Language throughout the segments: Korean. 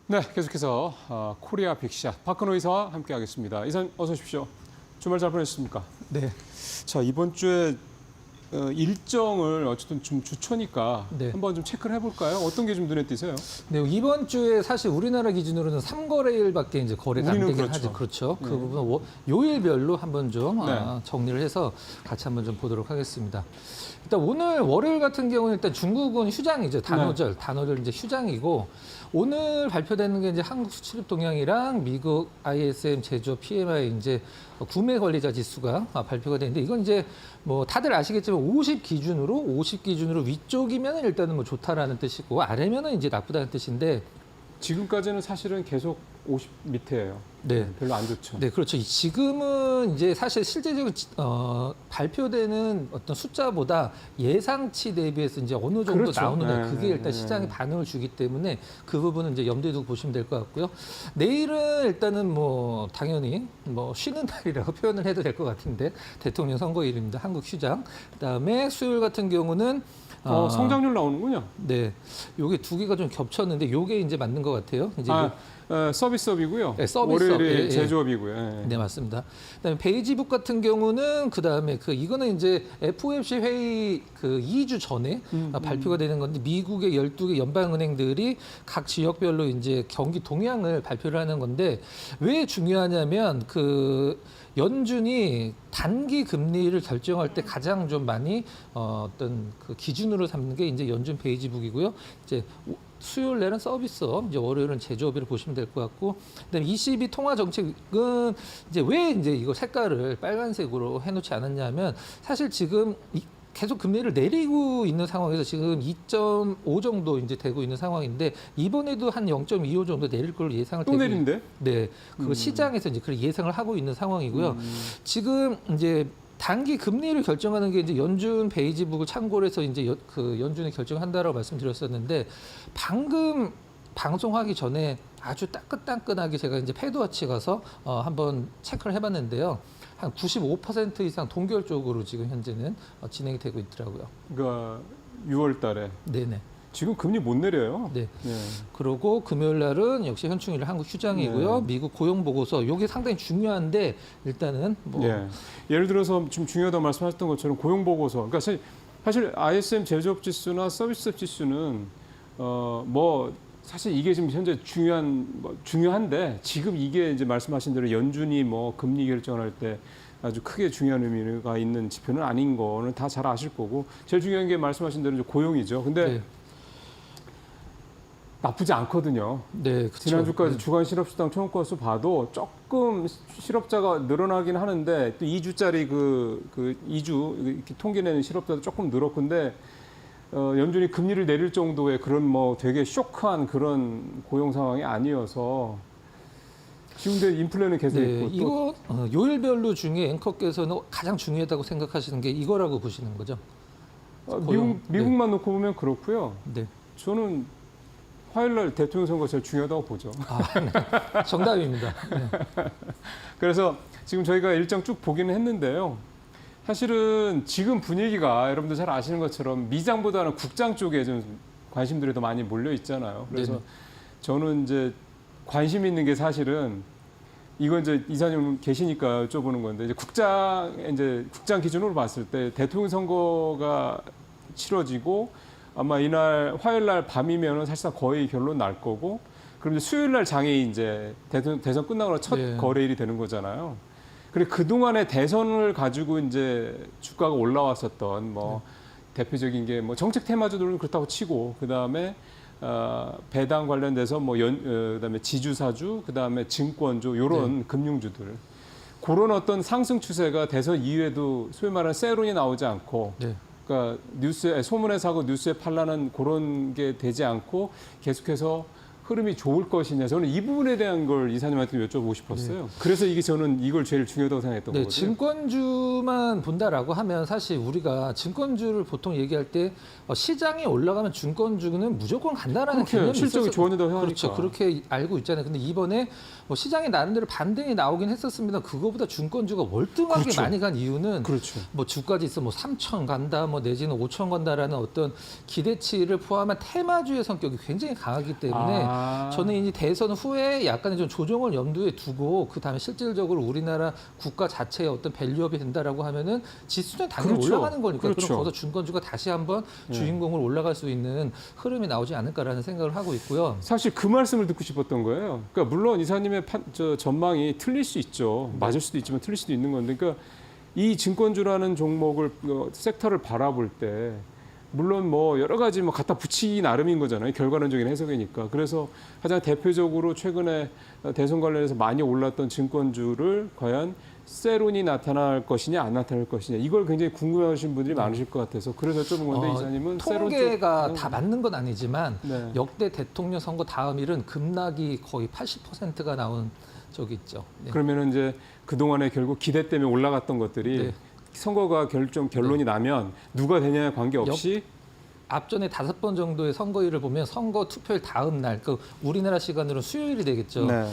네, 계속해서 코리아 빅샷 박근호 이사와 함께하겠습니다. 이사님 어서 오십시오. 주말 잘 보내셨습니까? 네. 자, 이번 주에 일정을 어쨌든 좀 주초니까 네. 한번 좀 체크를 해볼까요? 어떤 게 좀 눈에 띄세요? 네, 이번 주에 사실 우리나라 기준으로는 3거래일밖에 이제 거래가 안 우리는 되긴 그렇죠. 하죠. 그렇죠. 네. 그 부분 요일별로 한번 좀 네. 정리를 해서 같이 한번 좀 보도록 하겠습니다. 일단 오늘 월요일 같은 경우는 일단 중국은 휴장이죠. 단오절 이제 휴장이고 오늘 발표되는 게 이제 한국 수출입 동향이랑 미국 ISM 제조업 PMI 이제 구매 관리자 지수가 발표가 되는데 이건 이제 뭐 다들 아시겠지만 50 기준으로 위쪽이면 일단은 뭐 좋다라는 뜻이고 아래면은 이제 나쁘다는 뜻인데 지금까지는 사실은 계속 50 밑에예요. 네. 별로 안 좋죠. 네, 그렇죠. 지금은 이제 사실 실제적으로 발표되는 어떤 숫자보다 예상치 대비해서 이제 어느 정도 그렇죠. 나오느냐 네, 그게 일단 네. 시장에 반응을 주기 때문에 그 부분은 이제 염두에 두고 보시면 될 것 같고요. 내일은 일단은 뭐 당연히 뭐 쉬는 날이라고 표현을 해도 될 것 같은데 대통령 선거일입니다. 한국 휴장. 그다음에 수요일 같은 경우는 성장률 나오는군요. 네, 요게 두 개가 좀 겹쳤는데 요게 이제 맞는 것 같아요. 이제 서비스업이고요. 네, 서비스업. 월요일이 예. 제조업이고요. 예. 네, 맞습니다. 그다음에 베이지북 같은 경우는 그다음에 이거는 이제 FOMC 회의 2주 전에 발표가 되는 건데 미국의 12개 연방은행들이 각 지역별로 이제 경기 동향을 발표를 하는 건데 왜 중요하냐면 연준이 단기 금리를 결정할 때 가장 좀 많이 어떤 기준으로 삼는 게 이제 연준 베이지북이고요. 이제 수요일 날은 서비스업, 이제 월요일은 제조업이라고 보시면 될 것 같고, 그다음에 ECB 통화 정책은 이제 왜 이제 이거 색깔을 빨간색으로 해놓지 않았냐면 사실 지금 계속 금리를 내리고 있는 상황에서 지금 2.5 정도 이제 되고 있는 상황인데 이번에도 한 0.25 정도 내릴 걸로 예상을 또 되고 내린대? 네, 시장에서 이제 그런 예상을 하고 있는 상황이고요. 지금 이제 단기 금리를 결정하는 게 이제 연준 베이지북을 참고로 해서 이제 연준이 결정한다라고 말씀드렸었는데 방금 방송하기 전에 아주 따끈따끈하게 제가 이제 패드워치 가서 한번 체크를 해봤는데요. 한 95% 이상 동결적으로 지금 현재는 진행이 되고 있더라고요. 그러니까 6월 달에. 네네. 지금 금리 못 내려요. 네. 네. 그리고 금요일 날은 역시 현충일 한국 휴장이고요. 네. 미국 고용 보고서 이게 상당히 중요한데 일단은 예. 예를 들어서 좀 중요하다고 말씀하셨던 것처럼 고용 보고서. 그러니까 사실 ISM 제조업 지수나 서비스업 지수는 사실 이게 지금 현재 중요한데 지금 이게 이제 말씀하신 대로 연준이 뭐 금리 결정할 때 아주 크게 중요한 의미가 있는 지표는 아닌 거는 다 잘 아실 거고 제일 중요한 게 말씀하신 대로 이제 고용이죠. 근데 네. 나쁘지 않거든요. 네, 그쵸. 지난주까지 주간 실업수당 청구 건수 봐도 조금 실업자가 늘어나긴 하는데 또 2주짜리 2주 이렇게 통계내는 실업자도 조금 늘었건데 연준이 금리를 내릴 정도의 그런 뭐 되게 쇼크한 그런 고용 상황이 아니어서 지금 인플레는 계속 네, 있고 이거 요일별로 중에 앵커께서는 가장 중요하다고 생각하시는 게 이거라고 보시는 거죠? 미국만 놓고 보면 그렇고요. 네. 저는 화요일날 대통령 선거 제일 중요하다고 보죠. 네. 정답입니다. 네. 그래서 지금 저희가 일정 쭉 보기는 했는데요. 사실은 지금 분위기가 여러분들 잘 아시는 것처럼 미장보다는 국장 쪽에 좀 관심들이 더 많이 몰려 있잖아요. 그래서 네네. 저는 이제 관심 있는 게 사실은 이건 이제 이사님 계시니까 여쭤보는 건데 이제 국장 기준으로 봤을 때 대통령 선거가 치러지고 아마 이날 화요일 날 밤이면은 사실상 거의 결론 날 거고 그럼 이제 수요일 날 장이 이제 대선 끝나고 나서 첫 네. 거래일이 되는 거잖아요. 그리고 그동안의 대선을 가지고 이제 주가가 올라왔었던 뭐 대표적인 게 뭐 정책 테마주들은 그렇다고 치고 그다음에 배당 관련돼서 뭐 그다음에 지주사주 그다음에 증권주 요런 금융주들 그런 어떤 상승 추세가 대선 이후에도 소위 말하는 세론이 나오지 않고 네. 그러니까 소문에 사고 뉴스에 팔라는 그런 게 되지 않고 계속해서 흐름이 좋을 것이냐. 저는 이 부분에 대한 걸 이사님한테 여쭤보고 싶었어요. 네. 그래서 저는 이걸 제일 중요하다고 생각했던 거거든요. 증권주만 본다라고 하면 사실 우리가 증권주를 보통 얘기할 때 시장이 올라가면 증권주는 무조건 간다라는 개념이 실적이 좋아진다고 생각하니까. 그렇죠. 그렇게 알고 있잖아요. 근데 이번에 시장이 나름대로 반등이 나오긴 했었습니다. 그거보다 증권주가 월등하게 그렇죠. 많이 간 이유는 그렇죠. 뭐 주까지 있어 3천 간다, 내지는 5천 간다라는 어떤 기대치를 포함한 테마주의 성격이 굉장히 강하기 때문에 저는 이 대선 후에 약간의 좀 조정을 염두에 두고 그다음에 실질적으로 우리나라 국가 자체의 어떤 밸류업이 된다라고 하면은 지수는 당연히 그렇죠. 올라가는 거니까 그렇죠. 그럼 거기서 중건주가 다시 한번 주인공으로 올라갈 수 있는 흐름이 나오지 않을까라는 생각을 하고 있고요. 사실 그 말씀을 듣고 싶었던 거예요. 그러니까 물론 이사님의 전망이 틀릴 수 있죠. 맞을 수도 있지만 틀릴 수도 있는 건데, 그러니까 이 증권주라는 종목을 섹터를 바라볼 때 물론 뭐 여러 가지 뭐 갖다 붙이기 나름인 거잖아요. 결과론적인 해석이니까. 그래서 가장 대표적으로 최근에 대선 관련해서 많이 올랐던 증권주를 과연 세론이 나타날 것이냐 안 나타날 것이냐 이걸 굉장히 궁금해하시는 분들이 많으실 것 같아서 그래서 여쭤본 건데 이사님은 세론 통계가 쪽 다 맞는 건 아니지만 네. 역대 대통령 선거 다음 일은 급락이 거의 80%가 나온 적이 있죠. 네. 그러면은 이제 그 동안에 결국 기대 때문에 올라갔던 것들이 네. 선거가 결론이 나면 누가 되냐에 관계없이 앞전에 5번 정도의 선거일을 보면 선거 투표일 다음 날, 그 우리나라 시간으로 수요일이 되겠죠. 네.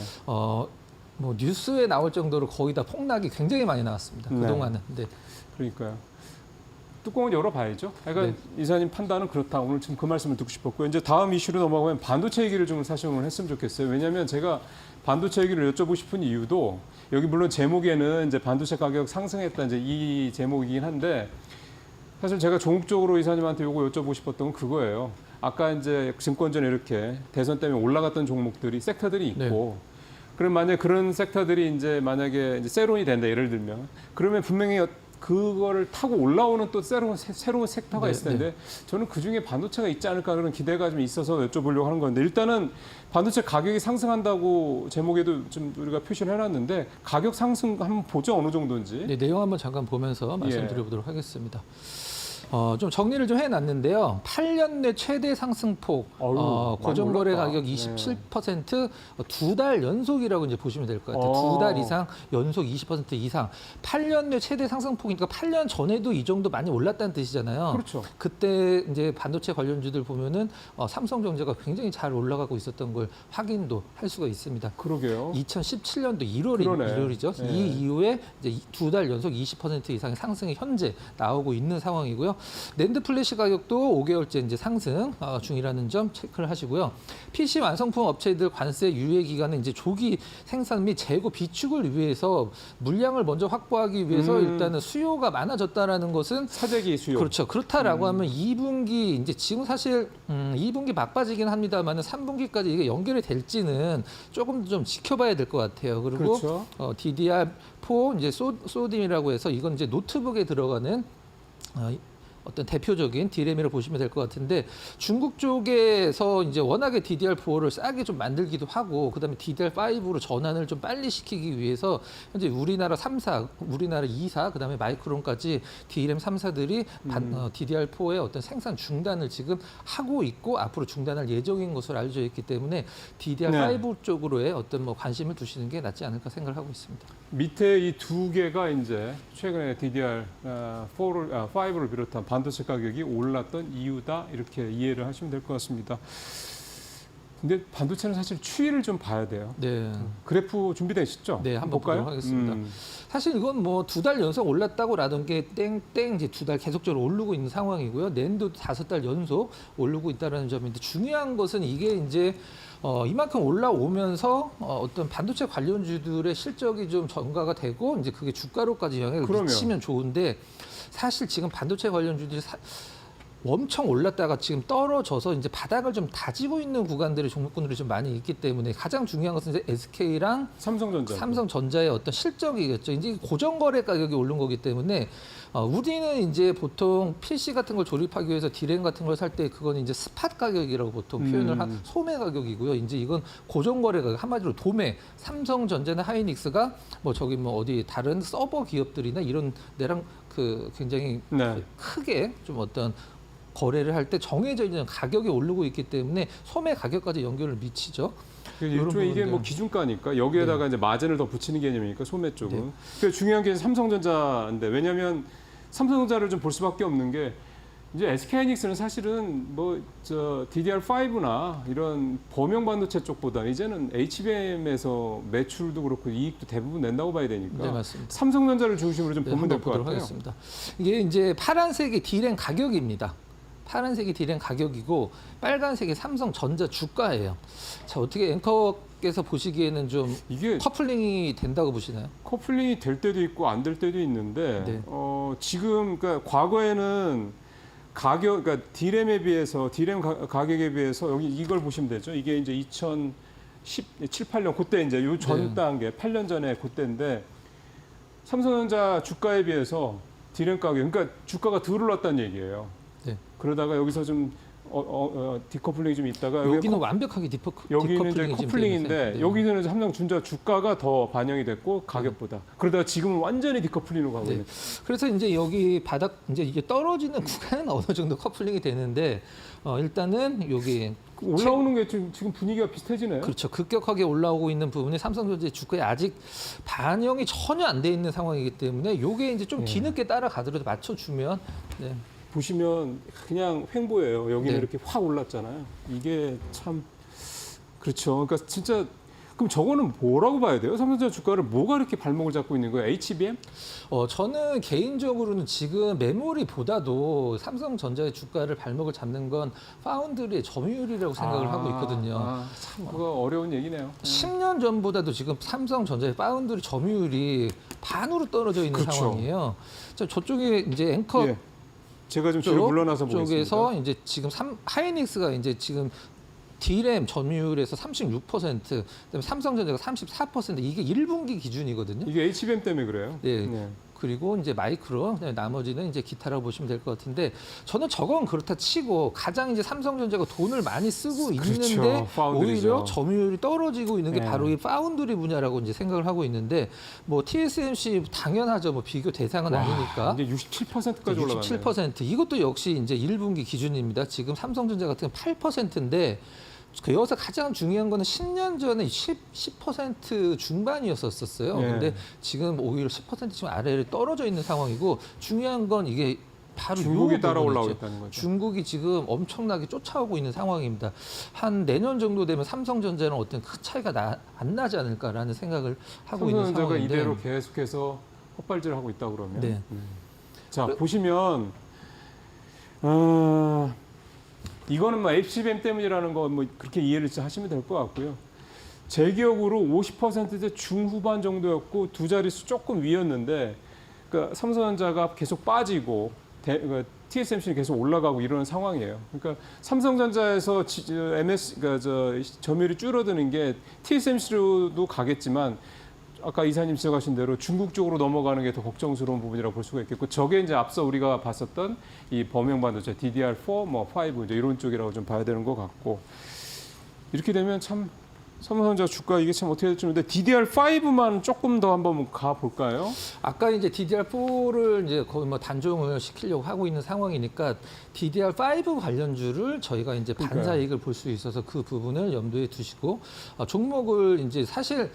뭐 뉴스에 나올 정도로 거의 다 폭락이 굉장히 많이 나왔습니다. 네. 그동안은. 네. 그러니까요. 뚜껑을 열어봐야죠. 그러니까 이사님 판단은 그렇다. 오늘 지금 그 말씀을 듣고 싶었고요. 이제 다음 이슈로 넘어가면 반도체 얘기를 좀 사실 오늘 했으면 좋겠어요. 왜냐하면 제가 반도체 얘기를 여쭤보고 싶은 이유도 여기 물론 제목에는 이제 반도체 가격 상승했다 이제 이 제목이긴 한데 사실 제가 종목적으로 이사님한테 요거 여쭤보고 싶었던 건 그거예요. 아까 이제 증권전에 이렇게 대선 때문에 올라갔던 종목들이 섹터들이 있고 그럼 만약 그런 섹터들이 이제 만약에 이제 세론이 된다 예를 들면 그러면 분명히 그거를 타고 올라오는 또 새로운 섹터가 있을 텐데 저는 그중에 반도체가 있지 않을까 그런 기대가 좀 있어서 여쭤보려고 하는 건데 일단은 반도체 가격이 상승한다고 제목에도 좀 우리가 표시를 해놨는데 가격 상승 한번 보죠 어느 정도인지. 네, 내용 한번 잠깐 보면서 말씀드려보도록 하겠습니다. 좀 정리를 좀 해놨는데요. 8년 내 최대 상승폭, 고정거래 가격 27%, 2달 연속이라고 이제 보시면 될 것 같아요. 2달 이상 연속 20% 이상. 8년 내 최대 상승폭이니까 8년 전에도 이 정도 많이 올랐다는 뜻이잖아요. 그렇죠. 그때 이제 반도체 관련주들 보면은 삼성전자가 굉장히 잘 올라가고 있었던 걸 확인도 할 수가 있습니다. 그러게요. 2017년도 1월이죠. 네. 이 이후에 이제 2달 연속 20% 이상의 상승이 현재 나오고 있는 상황이고요. 낸드 플래시 가격도 5개월째 이제 상승 중이라는 점 체크를 하시고요. PC 완성품 업체들 관세 유예 기간은 이제 조기 생산 및 재고 비축을 위해서 물량을 먼저 확보하기 위해서 일단은 수요가 많아졌다라는 것은 사재기 수요. 그렇죠. 그렇다라고 하면 2분기 이제 지금 사실 2분기 막바지긴 합니다만 3분기까지 이게 연결이 될지는 조금 좀 지켜봐야 될 것 같아요. 그리고 그렇죠. DDR4 이제 소딤이라고 해서 이건 이제 노트북에 들어가는 어떤 대표적인 D램이라고 보시면 될 것 같은데 중국 쪽에서 이제 워낙에 DDR4를 싸게 좀 만들기도 하고 그다음에 DDR5로 전환을 좀 빨리 시키기 위해서 현재 우리나라 3사, 우리나라 2사, 그다음에 마이크론까지 D램 3사들이 DDR4의 어떤 생산 중단을 지금 하고 있고 앞으로 중단할 예정인 것으로 알려져 있기 때문에 DDR5 쪽으로의 어떤 뭐 관심을 두시는 게 낫지 않을까 생각을 하고 있습니다. 밑에 이 두 개가 이제 최근에 DDR5를 비롯한 반도체 가격이 올랐던 이유다 이렇게 이해를 하시면 될 것 같습니다. 근데 반도체는 사실 추이를 좀 봐야 돼요. 네. 그래프 준비되시죠? 네, 한번 보도록 하겠습니다. 사실 이건 뭐 2달 연속 올랐다고라던 게 땡땡 이제 2달 계속적으로 오르고 있는 상황이고요. 낸도 5달 연속 오르고 있다는 점인데 중요한 것은 이게 이제 이만큼 올라오면서 어떤 반도체 관련주들의 실적이 좀 전가가 되고 이제 그게 주가로까지 영향을 미치면 좋은데 사실 지금 반도체 관련주들이 엄청 올랐다가 지금 떨어져서 이제 바닥을 좀 다지고 있는 구간들의 종목군들이 좀 많이 있기 때문에 가장 중요한 것은 이제 SK랑 삼성전자의 어떤 실적이겠죠. 이제 고정거래 가격이 오른 거기 때문에 우리는 이제 보통 PC 같은 걸 조립하기 위해서 D램 같은 걸 살 때 그건 이제 스팟 가격이라고 보통 표현을 한 소매 가격이고요. 이제 이건 고정거래 가격 한마디로 도매. 삼성전자나 하이닉스가 뭐 저기 뭐 어디 다른 서버 기업들이나 이런 데랑 그 굉장히 크게 좀 어떤 거래를 할 때 정해져 있는 가격이 오르고 있기 때문에 소매 가격까지 연결을 미치죠. 일종의 이게 뭐 기준가니까 여기에다가 이제 마진을 더 붙이는 개념이니까 소매 쪽은. 그래서 중요한 게 삼성전자인데 왜냐하면 삼성전자를 좀 볼 수밖에 없는 게 이제 SK하이닉스는 사실은 뭐 저 DDR5나 이런 범용 반도체 쪽보다 이제는 HBM에서 매출도 그렇고 이익도 대부분 낸다고 봐야 되니까. 네, 맞습니다. 삼성전자를 중심으로 좀 보면 될 것 같아요. 하겠습니다. 이게 이제 파란색이 D램 가격입니다. 파란색이 디램 가격이고 빨간색이 삼성전자 주가예요. 자, 어떻게 앵커께서 보시기에는 좀 이게 커플링이 된다고 보시나요? 커플링이 될 때도 있고 안 될 때도 있는데 네. 지금 그러니까 과거에는 가격 그러니까 디램에 비해서 디램 가격에 비해서 여기 이걸 보시면 되죠. 이게 이제 2017, 8년 그때 이제 요 전 네. 단계 8년 전에 그때인데 삼성전자 주가에 비해서 디램 가격 그러니까 주가가 덜 올랐다는 얘기예요. 네. 그러다가 여기서 좀 디커플링이 좀 있다가 여기는 완벽하게 여기는 이제 디커플링이 지금 커플링인데 되면서, 네. 여기는 삼성전자 주가가 더 반영이 됐고 가격보다 그러다가 지금은 완전히 디커플링으로 가고 네. 있는. 그래서 이제 여기 바닥 이제 이게 떨어지는 구간은 어느 정도 커플링이 되는데 일단은 여기 올라오는 게 지금 분위기가 비슷해지네요. 그렇죠. 급격하게 올라오고 있는 부분이 삼성전자 주가에 아직 반영이 전혀 안 돼 있는 상황이기 때문에 요게 이제 좀 네. 뒤늦게 따라가더라도 맞춰주면 네. 보시면 그냥 횡보예요. 여기는 네. 이렇게 확 올랐잖아요. 이게 참 그렇죠. 그러니까 진짜 그럼 저거는 뭐라고 봐야 돼요? 삼성전자 주가를 뭐가 이렇게 발목을 잡고 있는 거예요? HBM? 저는 개인적으로는 지금 메모리보다도 삼성전자의 주가를 발목을 잡는 건 파운드리의 점유율이라고 생각을 하고 있거든요. 참 그거 어려운 얘기네요. 10년 전보다도 지금 삼성전자의 파운드리 점유율이 반으로 떨어져 있는 그렇죠. 상황이에요. 자, 저쪽에 이제 앵커 예. 제가 좀 뒤로 물러나서 보겠습니다. 쪽에서 이제 지금 하이닉스가 이제 지금 D램 점유율에서 36%, 그다음에 삼성전자가 34%, 이게 1분기 기준이거든요. 이게 HBM 때문에 그래요. 네. 그리고 이제 마이크로, 그다음에 나머지는 이제 기타라고 보시면 될 것 같은데 저는 저건 그렇다 치고 가장 이제 삼성전자가 돈을 많이 쓰고 그렇죠. 있는데 파운드리죠. 오히려 점유율이 떨어지고 있는 게 네. 바로 이 파운드리 분야라고 이제 생각을 하고 있는데 뭐 TSMC 당연하죠. 뭐 비교 대상은 아니니까. 이제 67%까지 올라갔네요. 67% 이것도 역시 이제 1분기 기준입니다. 지금 삼성전자 같은 경우 8%인데 여기서 가장 중요한 거는 10년 전에 10% 중반이었었어요. 예. 근데 지금 오히려 10% 지금 아래로 떨어져 있는 상황이고 중요한 건 이게 바로 중국이 요 따라 부분이죠. 올라오고 있다는 거죠. 중국이 지금 엄청나게 쫓아오고 있는 상황입니다. 한 내년 정도 되면 삼성전자는 어떤 큰 차이가 안 나지 않을까라는 생각을 하고 있는 삼성전자가 상황인데 이대로 계속해서 헛발질을 하고 있다 그러면. 네. 자 보시면 이거는 뭐 HBM 때문이라는 거 뭐 그렇게 이해를 하시면 될 것 같고요. 제 기억으로 50%대 중후반 정도였고 두 자릿수 조금 위였는데 그러니까 삼성전자가 계속 빠지고 TSMC는 계속 올라가고 이러는 상황이에요. 그러니까 삼성전자에서 점유율이 줄어드는 게 TSMC로도 가겠지만 아까 이사님 지적하신 대로 중국 쪽으로 넘어가는 게 더 걱정스러운 부분이라고 볼 수가 있겠고 저게 이제 앞서 우리가 봤었던 이 범용 반도체 DDR4, 뭐 5 이제 이런 쪽이라고 좀 봐야 되는 것 같고 이렇게 되면 참 삼성전자 주가 이게 참 어떻게 될지 모르는데 DDR5만 조금 더 한번 가 볼까요? 아까 이제 DDR4를 이제 거의 뭐 단종을 시키려고 하고 있는 상황이니까 DDR5 관련주를 저희가 이제 그러니까요. 반사이익을 볼 수 있어서 그 부분을 염두에 두시고 종목을 이제 사실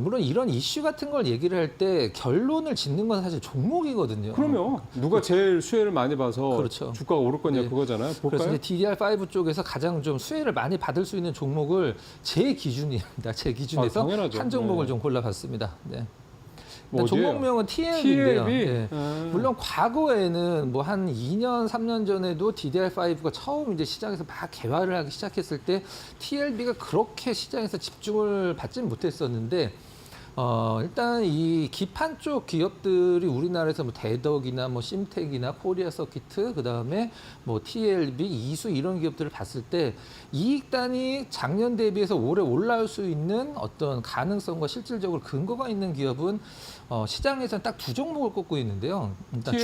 물론 이런 이슈 같은 걸 얘기를 할 때 결론을 짓는 건 사실 종목이거든요. 그럼요. 누가 제일 수혜를 많이 봐서 그렇죠. 주가가 오를 거냐 네. 그거잖아요. 그래서 볼까요? 이제 DDR5 쪽에서 가장 좀 수혜를 많이 받을 수 있는 종목을 제 기준입니다. 제 기준에서 당연하죠. 한 종목을 네. 좀 골라봤습니다. 네. 뭐 종목명은 TLB인데요. TLB? 물론 과거에는 뭐 한 2년, 3년 전에도 DDR5가 처음 이제 시장에서 막 개발을 하기 시작했을 때 TLB가 그렇게 시장에서 집중을 받지는 못했었는데 일단 이 기판 쪽 기업들이 우리나라에서 뭐 대덕이나 뭐 심텍이나 코리아 서키트 그다음에 뭐 TLB, 이수 이런 기업들을 봤을 때 이익단이 작년 대비해서 올해 올라올 수 있는 어떤 가능성과 실질적으로 근거가 있는 기업은 시장에서는 딱 두 종목을 꼽고 있는데요. 일단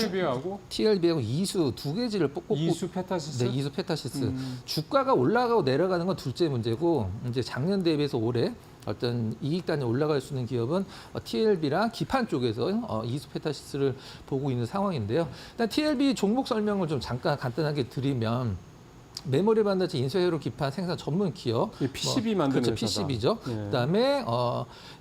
TLB하고 이수 두 개지를 꼽고 이수 페타시스? 네, 이수 페타시스. 주가가 올라가고 내려가는 건 둘째 문제고 이제 작년 대비해서 올해 어떤 이익단이 올라갈 수 있는 기업은 TLB랑 기판 쪽에서 이수 페타시스를 보고 있는 상황인데요. 일단 TLB 종목 설명을 좀 잠깐 간단하게 드리면 메모리 반도체 인쇄회로 기판 생산 전문 기업. PCB 만드는 그렇죠, 회사다. PCB죠. 예. 그다음에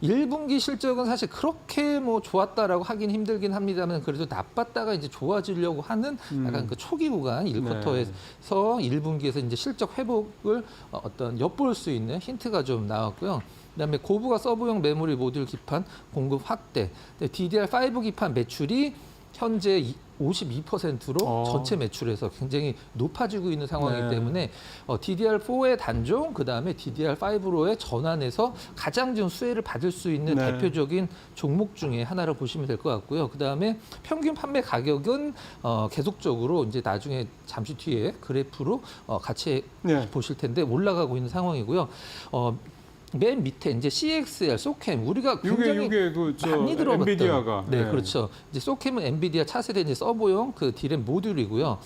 1분기 실적은 사실 그렇게 뭐 좋았다라고 하긴 힘들긴 합니다만 그래도 나빴다가 이제 좋아지려고 하는 약간 그 초기 구간 1쿼터에서 1분기에서 이제 실적 회복을 어떤 엿볼 수 있는 힌트가 좀 나왔고요. 그다음에 고부가 서브용 메모리 모듈 기판 공급 확대. DDR5 기판 매출이 현재 52%로 전체 매출에서 굉장히 높아지고 있는 상황이기 네. 때문에 DDR4의 단종, 그다음에 DDR5로의 전환에서 가장 좀 수혜를 받을 수 있는 네. 대표적인 종목 중에 하나로 보시면 될 것 같고요. 그다음에 평균 판매 가격은 계속적으로 이제 나중에 잠시 뒤에 그래프로 같이 네. 보실 텐데 올라가고 있는 상황이고요. 맨 밑에 이제 CXL, 소캠 우리가 굉장히 이게 그저 많이 들어봤던 엔비디아가 네, 그렇죠. 이제 소캠은 엔비디아 차세대 이제 서버용 그 D램 모듈이고요.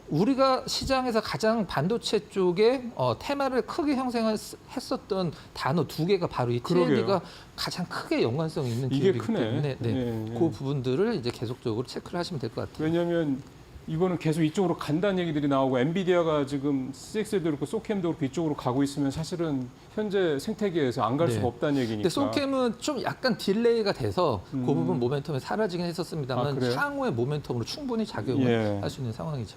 우리가 시장에서 가장 반도체 쪽에 테마를 크게 형성했었던 단어 두 개가 바로 이 그러게요. TLB가 가장 크게 연관성 있는 이게 기업이기 크네. 때문에 네, 예, 예. 그 부분들을 이제 계속적으로 체크를 하시면 될 것 같아요. 왜냐하면 이거는 계속 이쪽으로 간다는 얘기들이 나오고 엔비디아가 지금 CXL도 그렇고 소캠도 그렇고 이쪽으로 가고 있으면 사실은 현재 생태계에서 안 갈 네. 수가 없다는 얘기니까. 근데 소캠은 좀 약간 딜레이가 돼서 그 부분 모멘텀이 사라지긴 아, 했었습니다만 그래요? 향후의 모멘텀으로 충분히 작용을 예. 할 수 있는 상황이죠.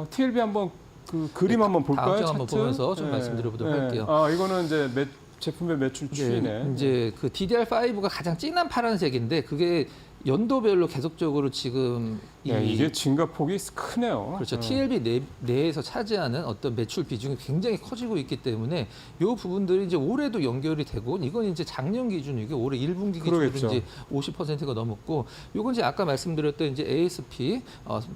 TLB 한번 그 그림 네, 한번 볼까요? 다음 장 한번 차트? 보면서 좀 말씀드려보도록 할게요. 이거는 이제 제품의 매출 추이네. 네, 이제 그 DDR5가 가장 진한 파란색인데 그게 연도별로 계속적으로 지금 이게 증가폭이 크네요. 그렇죠. TLB 내에서 차지하는 어떤 매출 비중이 굉장히 커지고 있기 때문에 이 부분들이 이제 올해도 연결이 되고 이건 이제 작년 기준이고 올해 1분기 기준으로 그러겠죠. 이제 50%가 넘었고 이건 이제 아까 말씀드렸던 이제 ASP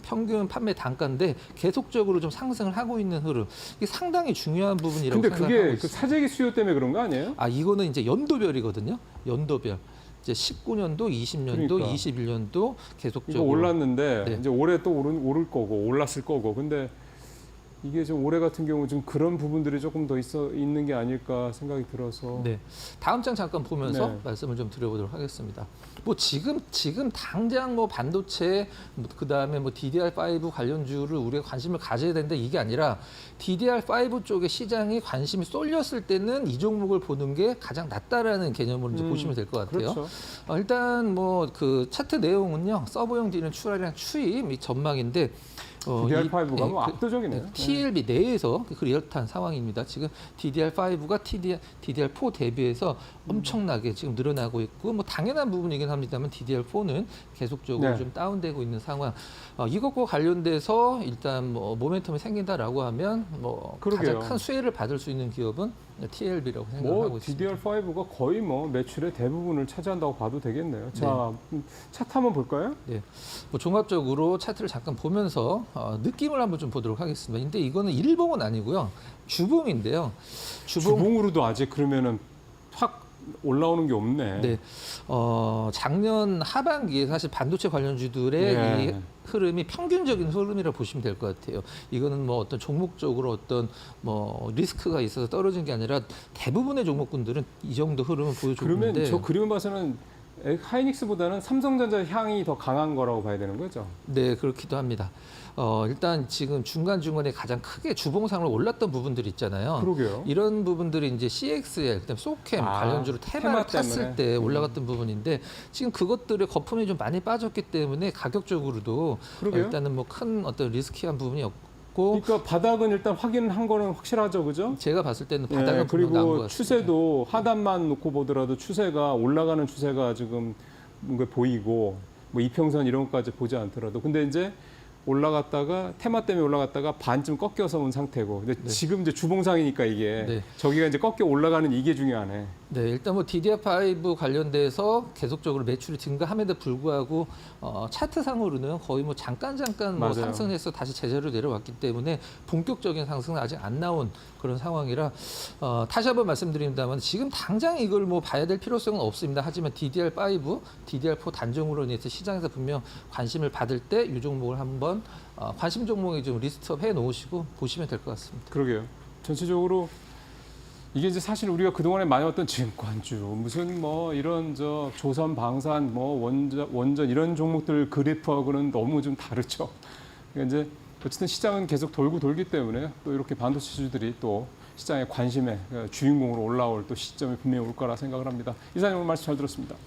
평균 판매 단가인데 계속적으로 좀 상승을 하고 있는 흐름. 이게 상당히 중요한 부분이라고 근데 생각하고 그게 있습니다. 그 사재기 수요 때문에 그런 거 아니에요? 이거는 이제 연도별이거든요. 연도별. 이제 19년도, 20년도, 그러니까. 21년도 이거 계속적으로 올랐는데 네. 이제 올해 또 오를 거고 올랐을 거고. 근데 이게 좀 올해 같은 경우 좀 그런 부분들이 조금 더 있는 게 아닐까 생각이 들어서. 네. 다음 장 잠깐 보면서 네. 말씀을 좀 드려보도록 하겠습니다. 뭐 지금 당장 뭐 반도체 그다음에 뭐 DDR5 관련주를 우리가 관심을 가져야 된다 이게 아니라 DDR5 쪽에 시장이 관심이 쏠렸을 때는 이 종목을 보는 게 가장 낫다라는 개념으로 이제 보시면 될 것 같아요. 그렇죠. 일단 뭐 그 차트 내용은요. 서버용 D는 출하량 추임 이 전망인데 DDR5가 뭐 그 압도적이네요. TLB 내에서 그 리얼타임 상황입니다. 지금 DDR5가 DDR4 대비해서 엄청나게 지금 늘어나고 있고 뭐 당연한 부분이긴 합니다만 DDR4는 계속적으로 네. 좀 다운되고 있는 상황. 이것과 관련돼서 일단 뭐 모멘텀이 생긴다라고 하면 뭐 그러게요. 가장 큰 수혜를 받을 수 있는 기업은 TLB라고 생각하고 뭐 있습니다. DDR5가 거의 뭐 매출의 대부분을 차지한다고 봐도 되겠네요. 자, 차트 한번 볼까요? 네, 뭐 종합적으로 차트를 잠깐 보면서 느낌을 한번 좀 보도록 하겠습니다. 근데 이거는 일봉은 아니고요, 주봉인데요. 주봉으로도 아직 그러면은 확 올라오는 게 없네. 네, 작년 하반기에 사실 반도체 관련주들의 네. 이 흐름이 평균적인 흐름이라 보시면 될 것 같아요. 이거는 뭐 어떤 종목적으로 어떤 뭐 리스크가 있어서 떨어진 게 아니라 대부분의 종목군들은 이 정도 흐름을 보여주고 그러면 있는데 저 그림을 봐서는 하이닉스보다는 삼성전자 향이 더 강한 거라고 봐야 되는 거죠? 네, 그렇기도 합니다. 일단 지금 중간중간에 가장 크게 주봉상으로 올랐던 부분들이 있잖아요. 그러게요. 이런 부분들이 이제 CXL, 그다음에 소캠 관련주로 테마를 테마 탔을 때문에. 때 올라갔던 부분인데 지금 그것들의 거품이 좀 많이 빠졌기 때문에 가격적으로도 그러게요. 일단은 뭐 큰 어떤 리스키한 부분이 없고 그러니까 바닥은 일단 확인한 거는 확실하죠, 그죠? 제가 봤을 때는 바닥은 분명 나온 것 그리고 같습니다. 추세도 하단만 놓고 보더라도 추세가 올라가는 추세가 지금 뭔가 보이고 뭐 이평선 이런 것까지 보지 않더라도 근데 이제 올라갔다가 테마 때문에 올라갔다가 반쯤 꺾여서 온 상태고 근데 지금 이제 주봉상이니까 이게 네. 저기가 이제 꺾여 올라가는 이게 중요하네. 네, 일단 뭐 DDR5 관련돼서 계속적으로 매출이 증가함에도 불구하고 차트상으로는 거의 뭐 잠깐 뭐 맞아요. 상승해서 다시 제자리로 내려왔기 때문에 본격적인 상승은 아직 안 나온 그런 상황이라 다시 한번 말씀드립니다만 지금 당장 이걸 뭐 봐야 될 필요성은 없습니다. 하지만 DDR5, DDR4 단종으로 인해서 시장에서 분명 관심을 받을 때 이 종목을 한번 관심 종목에 좀 리스트업 해 놓으시고 보시면 될 것 같습니다. 그러게요. 전체적으로 이게 이제 사실 우리가 그동안에 많이 왔던 증권주, 무슨 뭐 이런 조선 방산, 뭐 원전 이런 종목들 그래프하고는 너무 좀 다르죠. 그러니까 이제 어쨌든 시장은 계속 돌고 돌기 때문에 또 이렇게 반도체주들이 또 시장의 관심의 주인공으로 올라올 또 시점이 분명히 올 거라 생각을 합니다. 이사님 오늘 말씀 잘 들었습니다.